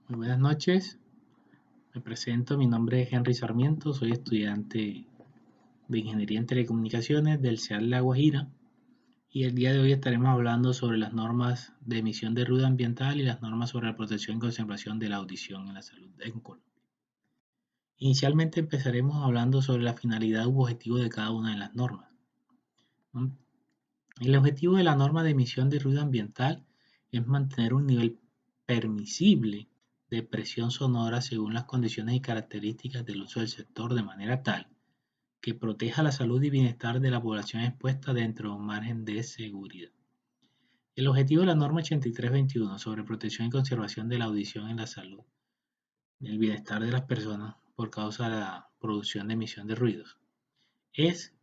Muy buenas noches, me presento, mi nombre es Henry Sarmiento, soy estudiante de Ingeniería en Telecomunicaciones del CEAL La Guajira y el día de hoy estaremos hablando sobre las normas de emisión de ruido ambiental y las normas sobre la protección y conservación de la audición en la salud en Colombia. Inicialmente empezaremos hablando sobre la finalidad u objetivo de cada una de las normas. El objetivo de la norma de emisión de ruido ambiental es mantener un nivel permisible de presión sonora según las condiciones y características del uso del sector de manera tal que proteja la salud y bienestar de la población expuesta dentro de un margen de seguridad. El objetivo de la norma 8321 sobre protección y conservación de la audición en la salud y el bienestar de las personas por causa de la producción de emisión de ruidos es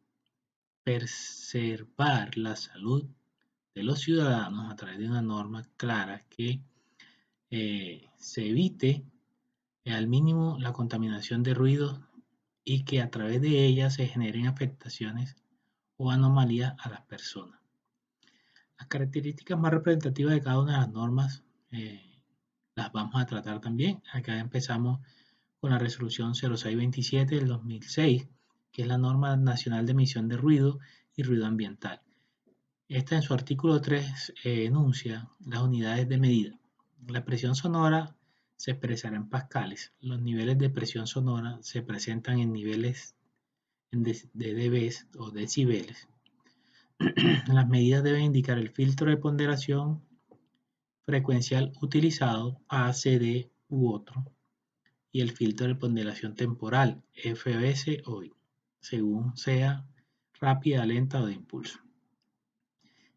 preservar la salud de los ciudadanos a través de una norma clara que se evite al mínimo la contaminación de ruidos y que a través de ella se generen afectaciones o anomalías a las personas. Las características más representativas de cada una de las normas las vamos a tratar también. Acá empezamos con la resolución 0627 del 2006, que es la norma nacional de emisión de ruido y ruido ambiental. Esta en su artículo 3 enuncia las unidades de medida. La presión sonora se expresará en pascales. Los niveles de presión sonora se presentan en niveles de dBs o decibeles. Las medidas deben indicar el filtro de ponderación frecuencial utilizado, A, CD u otro, y el filtro de ponderación temporal, FBS o I, según sea rápida, lenta o de impulso.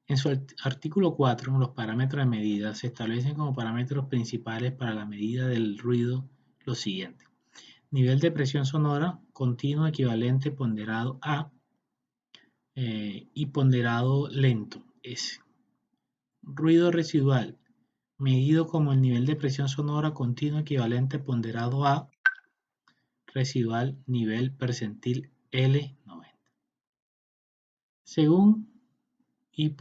En su artículo 4, los parámetros de medida se establecen como parámetros principales para la medida del ruido los siguientes. Nivel de presión sonora continuo equivalente ponderado A y ponderado lento S. Ruido residual medido como el nivel de presión sonora continuo equivalente ponderado A residual nivel percentil L90. Según y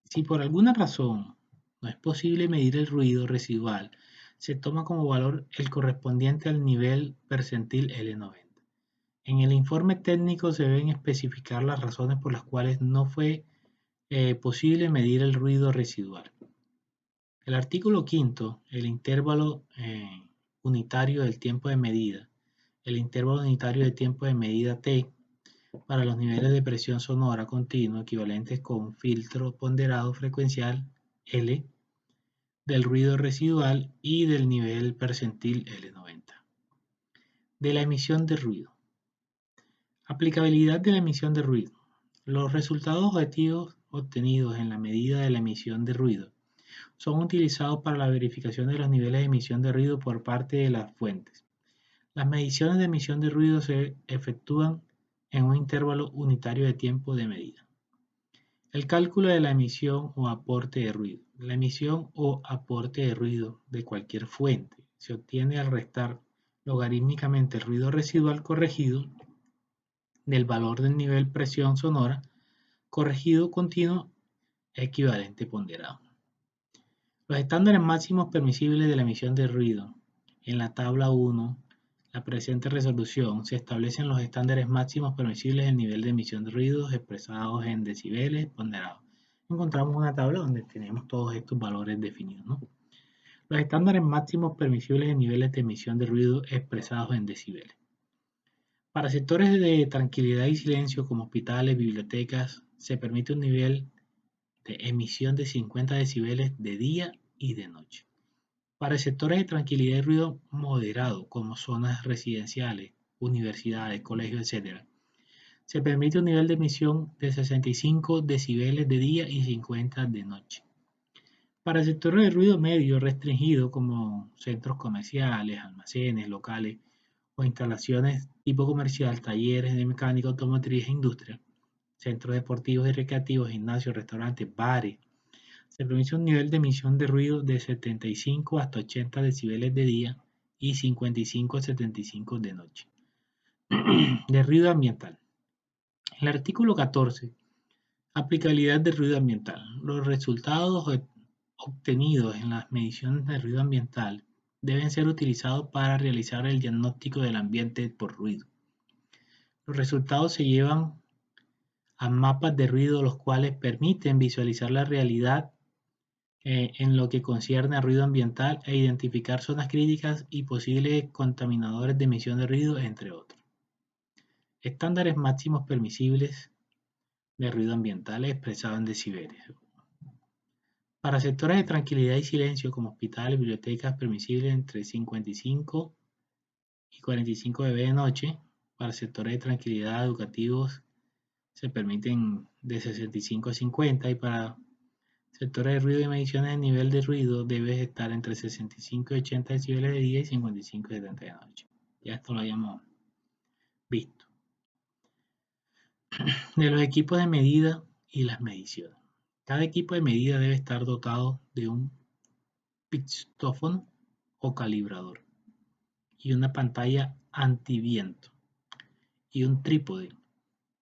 si por alguna razón no es posible medir el ruido residual, se toma como valor el correspondiente al nivel percentil L90. En el informe técnico se deben especificar las razones por las cuales no fue posible medir el ruido residual. El artículo 5, el intervalo unitario del tiempo de medida. El intervalo unitario de tiempo de medida T para los niveles de presión sonora continua equivalentes con filtro ponderado frecuencial L del ruido residual y del nivel percentil L90. De la emisión de ruido. Aplicabilidad de la emisión de ruido. Los resultados objetivos obtenidos en la medida de la emisión de ruido son utilizados para la verificación de los niveles de emisión de ruido por parte de las fuentes. Las mediciones de emisión de ruido se efectúan en un intervalo unitario de tiempo de medida. El cálculo de la emisión o aporte de ruido. La emisión o aporte de ruido de cualquier fuente se obtiene al restar logarítmicamente el ruido residual corregido del valor del nivel presión sonora corregido continuo equivalente ponderado. Los estándares máximos permisibles de la emisión de ruido. En la tabla 1, la presente resolución, se establecen los estándares máximos permisibles del nivel de emisión de ruidos expresados en decibeles ponderados. Encontramos una tabla donde tenemos todos estos valores definidos, ¿no? Los estándares máximos permisibles de niveles de emisión de ruido expresados en decibeles. Para sectores de tranquilidad y silencio como hospitales, bibliotecas, se permite un nivel de emisión de 50 decibeles de día y de noche. Para sectores de tranquilidad y ruido moderado, como zonas residenciales, universidades, colegios, etc., se permite un nivel de emisión de 65 decibeles de día y 50 de noche. Para sectores de ruido medio restringido, como centros comerciales, almacenes, locales o instalaciones tipo comercial, talleres de mecánica automotriz e industria, centros deportivos y recreativos, gimnasios, restaurantes, bares, se permite un nivel de emisión de ruido de 75 hasta 80 decibeles de día y 55 a 75 de noche. De ruido ambiental. El artículo 14. Aplicabilidad del ruido ambiental. Los resultados obtenidos en las mediciones de ruido ambiental deben ser utilizados para realizar el diagnóstico del ambiente por ruido. Los resultados se llevan a mapas de ruido, los cuales permiten visualizar la realidad en lo que concierne a ruido ambiental e identificar zonas críticas y posibles contaminadores de emisión de ruido, entre otros. Estándares máximos permisibles de ruido ambiental expresado en decibeles. Para sectores de tranquilidad y silencio como hospitales, bibliotecas, permisibles entre 55 y 45 dB de noche. Para sectores de tranquilidad educativos se permiten de 65 a 50, y para sectores de ruido y mediciones de nivel de ruido debe estar entre 65 y 80 dB de día y 55 y 70 de noche. Ya esto lo habíamos visto. De los equipos de medida y las mediciones. Cada equipo de medida debe estar dotado de un pictófono o calibrador y una pantalla antiviento y un trípode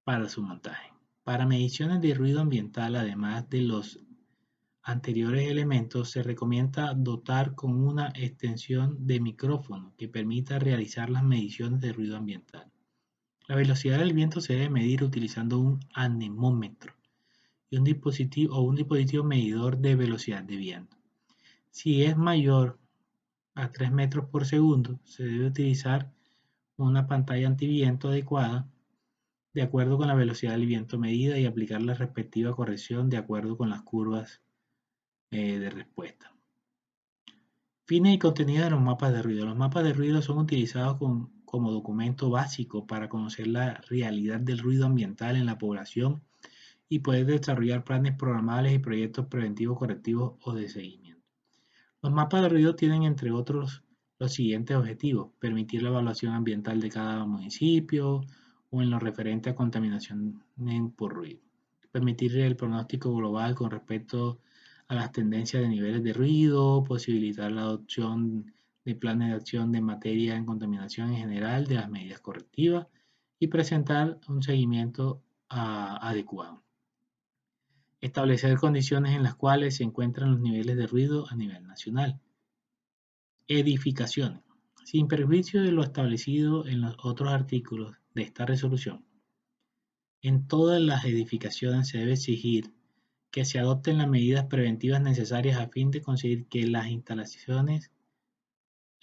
para su montaje. Para mediciones de ruido ambiental, además de los anteriores elementos, se recomienda dotar con una extensión de micrófono que permita realizar las mediciones de ruido ambiental. La velocidad del viento se debe medir utilizando un anemómetro y un dispositivo medidor de velocidad de viento. Si es mayor a 3 metros por segundo, se debe utilizar una pantalla antiviento adecuada de acuerdo con la velocidad del viento medida y aplicar la respectiva corrección de acuerdo con las curvas de respuesta. Fines y contenido de los mapas de ruido. Los mapas de ruido son utilizados como documento básico para conocer la realidad del ruido ambiental en la población y poder desarrollar planes programables y proyectos preventivos, correctivos o de seguimiento. Los mapas de ruido tienen, entre otros, los siguientes objetivos: permitir la evaluación ambiental de cada municipio o en lo referente a contaminación por ruido, permitir el pronóstico global con respecto a las tendencias de niveles de ruido, posibilitar la adopción de planes de acción de materia en contaminación en general, de las medidas correctivas y presentar un seguimiento adecuado. Establecer condiciones en las cuales se encuentran los niveles de ruido a nivel nacional. Edificaciones. Sin perjuicio de lo establecido en los otros artículos de esta resolución, en todas las edificaciones se debe exigir que se adopten las medidas preventivas necesarias a fin de conseguir que las instalaciones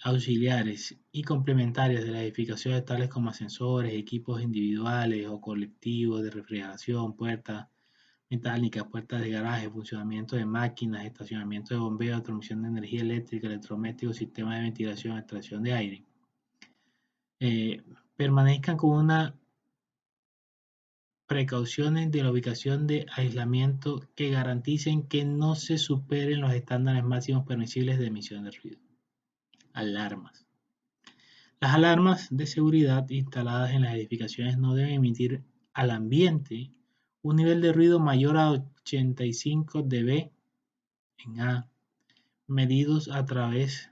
auxiliares y complementarias de las edificaciones, tales como ascensores, equipos individuales o colectivos de refrigeración, puertas metálicas, puertas de garaje, funcionamiento de máquinas, estacionamiento de bombeos, transmisión de energía eléctrica, electrodomésticos, sistema de ventilación, extracción de aire, permanezcan con una precauciones de la ubicación de aislamiento que garanticen que no se superen los estándares máximos permisibles de emisión de ruido. Alarmas. Las alarmas de seguridad instaladas en las edificaciones no deben emitir al ambiente un nivel de ruido mayor a 85 dB en A, medidos a través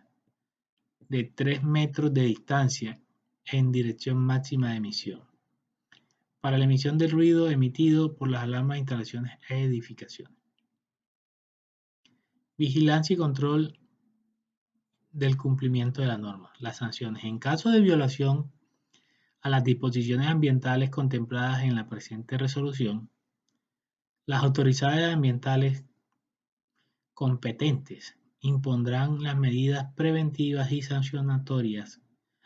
de 3 metros de distancia en dirección máxima de emisión, para la emisión del ruido emitido por las alarmas de instalaciones e edificaciones. Vigilancia y control del cumplimiento de la norma. Las sanciones. En caso de violación a las disposiciones ambientales contempladas en la presente resolución, las autoridades ambientales competentes impondrán las medidas preventivas y sancionatorias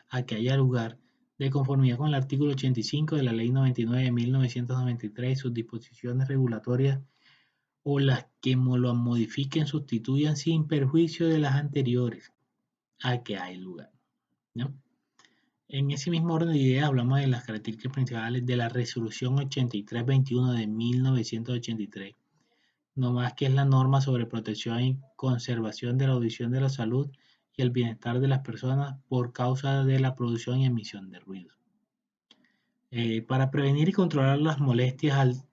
a que haya lugar, de conformidad con el artículo 85 de la Ley 99 de 1993 y sus disposiciones regulatorias, o las que lo modifiquen, sustituyan sin perjuicio de las anteriores a que hay lugar, ¿no? En ese mismo orden de ideas hablamos de las características principales de la resolución 8321 de 1983, no más que es la norma sobre protección y conservación de la audición, de la salud y el bienestar de las personas por causa de la producción y emisión de ruidos. Para prevenir y controlar las molestias,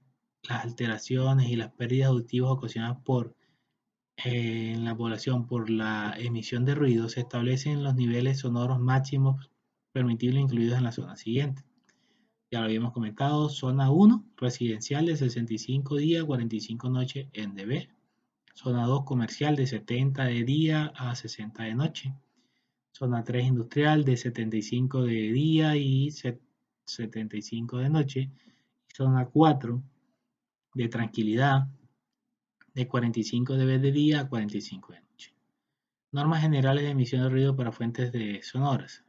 las alteraciones y las pérdidas auditivas ocasionadas en la población por la emisión de ruido, se establecen los niveles sonoros máximos permitibles incluidos en la zona siguiente. Ya lo habíamos comentado: zona 1, residencial, de 65 días, 45 noches en dB. Zona 2, comercial, de 70 de día a 60 de noche. Zona 3 industrial de 75 de día y 75 de noche. Zona 4 de tranquilidad de 45 dB de día a 45 de noche. Normas generales de emisión de ruido para fuentes de sonoras.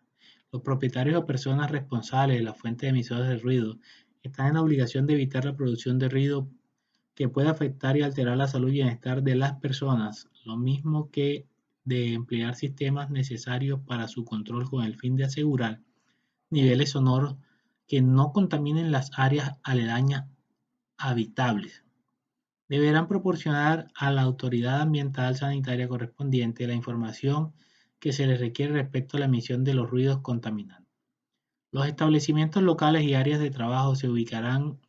Los propietarios o personas responsables de las fuentes emisoras de ruido están en la obligación de evitar la producción de ruido que pueda afectar y alterar la salud y bienestar de las personas, lo mismo que de emplear sistemas necesarios para su control con el fin de asegurar niveles sonoros que no contaminen las áreas aledañas habitables. Deberán proporcionar a la autoridad ambiental sanitaria correspondiente la información que se les requiere respecto a la emisión de los ruidos contaminantes. Los establecimientos locales y áreas de trabajo se ubicarán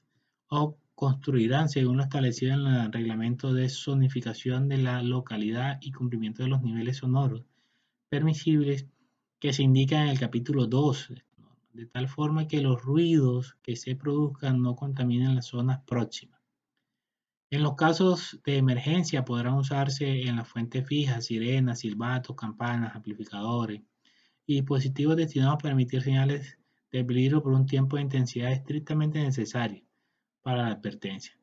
o construirán según lo establecido en el reglamento de zonificación de la localidad y cumplimiento de los niveles sonoros permisibles que se indican en el capítulo 2, de tal forma que los ruidos que se produzcan no contaminen las zonas próximas. En los casos de emergencia podrán usarse en las fuentes fijas sirenas, silbatos, campanas, amplificadores y dispositivos destinados a emitir señales de peligro por un tiempo de intensidad estrictamente necesario para la advertencia.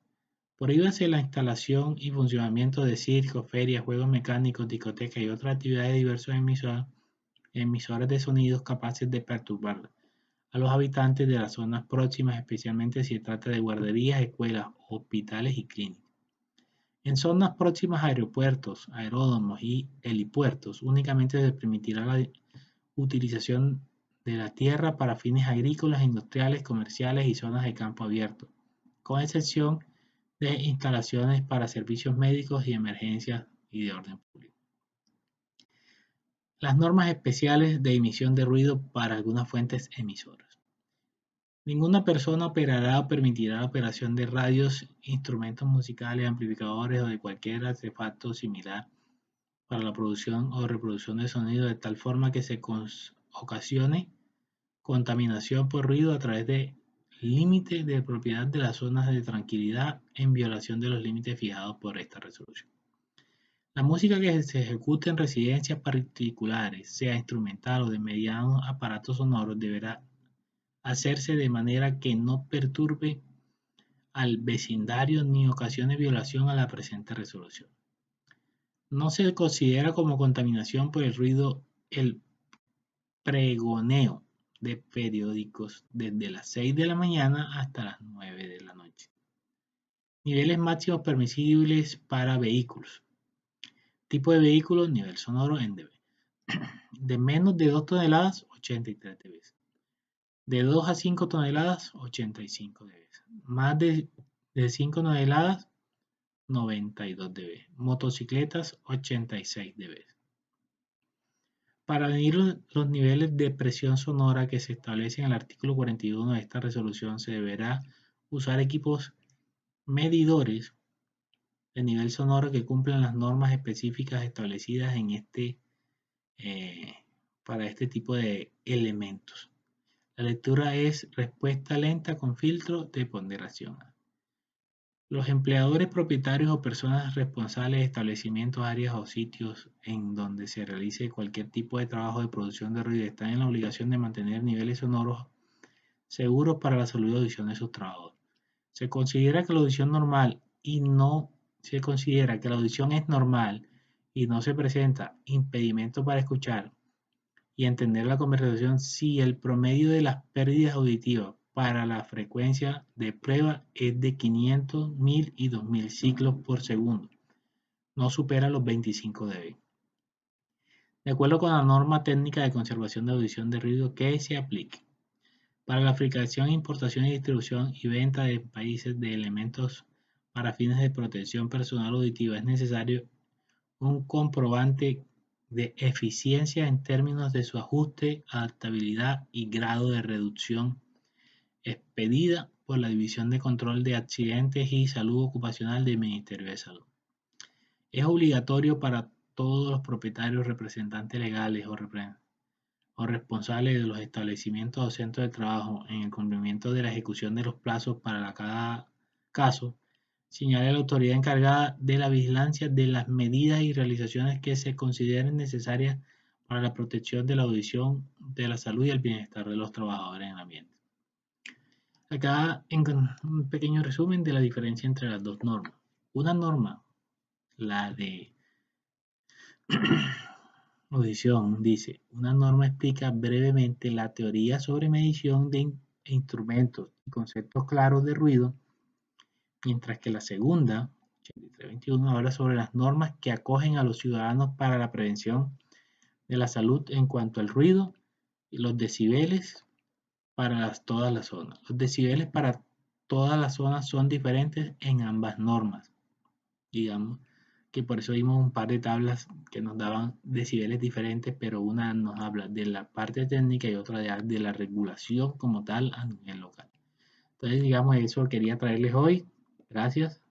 Prohíbase la instalación y funcionamiento de circos, ferias, juegos mecánicos, discotecas y otras actividades de diversos emisoras de sonidos capaces de perturbar a los habitantes de las zonas próximas, especialmente si se trata de guarderías, escuelas, hospitales y clínicas. En zonas próximas a aeropuertos, aeródromos y helipuertos, únicamente se permitirá la utilización de la tierra para fines agrícolas, industriales, comerciales y zonas de campo abierto, con excepción de instalaciones para servicios médicos y emergencias y de orden público. Las normas especiales de emisión de ruido para algunas fuentes emisoras. Ninguna persona operará o permitirá la operación de radios, instrumentos musicales, amplificadores o de cualquier artefacto similar para la producción o reproducción de sonido de tal forma que se ocasione contaminación por ruido a través de límite de propiedad de las zonas de tranquilidad en violación de los límites fijados por esta resolución. La música que se ejecute en residencias particulares, sea instrumental o de medianos aparatos sonoros, deberá hacerse de manera que no perturbe al vecindario ni ocasione violación a la presente resolución. No se considera como contaminación por el ruido el pregoneo de periódicos desde las 6 de la mañana hasta las 9 de la noche. Niveles máximos permisibles para vehículos. Tipo de vehículo, nivel sonoro en dB. De menos de 2 toneladas, 83 dB. De 2 a 5 toneladas, 85 dB. Más de 5 toneladas, 92 dB. Motocicletas, 86 dB. Para medir los niveles de presión sonora que se establecen en el artículo 41 de esta resolución, se deberá usar equipos medidores de nivel sonoro que cumplan las normas específicas establecidas para este tipo de elementos. La lectura es respuesta lenta con filtro de ponderación. Los empleadores, propietarios o personas responsables de establecimientos, áreas o sitios en donde se realice cualquier tipo de trabajo de producción de ruido están en la obligación de mantener niveles sonoros seguros para la salud y audición de sus trabajadores. Se considera que la audición normal y no se considera que la audición es normal y no se presenta impedimento para escuchar y entender la conversación si el promedio de las pérdidas auditivas para la frecuencia de prueba es de 500, 1000 y 2000 ciclos por segundo. No supera los 25 dB. De acuerdo con la norma técnica de conservación de audición de ruido que se aplique. Para la fabricación, importación y distribución y venta de países de elementos para fines de protección personal auditiva es necesario un comprobante de eficiencia en términos de su ajuste, adaptabilidad y grado de reducción expedida por la División de Control de Accidentes y Salud Ocupacional del Ministerio de Salud. Es obligatorio para todos los propietarios, representantes legales o responsables de los establecimientos o centros de trabajo en el cumplimiento de la ejecución de los plazos para cada caso, señalar a la autoridad encargada de la vigilancia de las medidas y realizaciones que se consideren necesarias para la protección de la audición, de la salud y el bienestar de los trabajadores en el ambiente. Acá en un pequeño resumen de la diferencia entre las dos normas. Una norma, la de audición, dice, una norma explica brevemente la teoría sobre medición de instrumentos y conceptos claros de ruido, mientras que la segunda, 8321, habla sobre las normas que acogen a los ciudadanos para la prevención de la salud en cuanto al ruido y los decibeles para todas las zonas. Los decibeles para todas las zonas son diferentes en ambas normas. Digamos que por eso vimos un par de tablas que nos daban decibeles diferentes, pero una nos habla de la parte técnica y otra de la regulación como tal a nivel local. Entonces, digamos, eso quería traerles hoy. Gracias.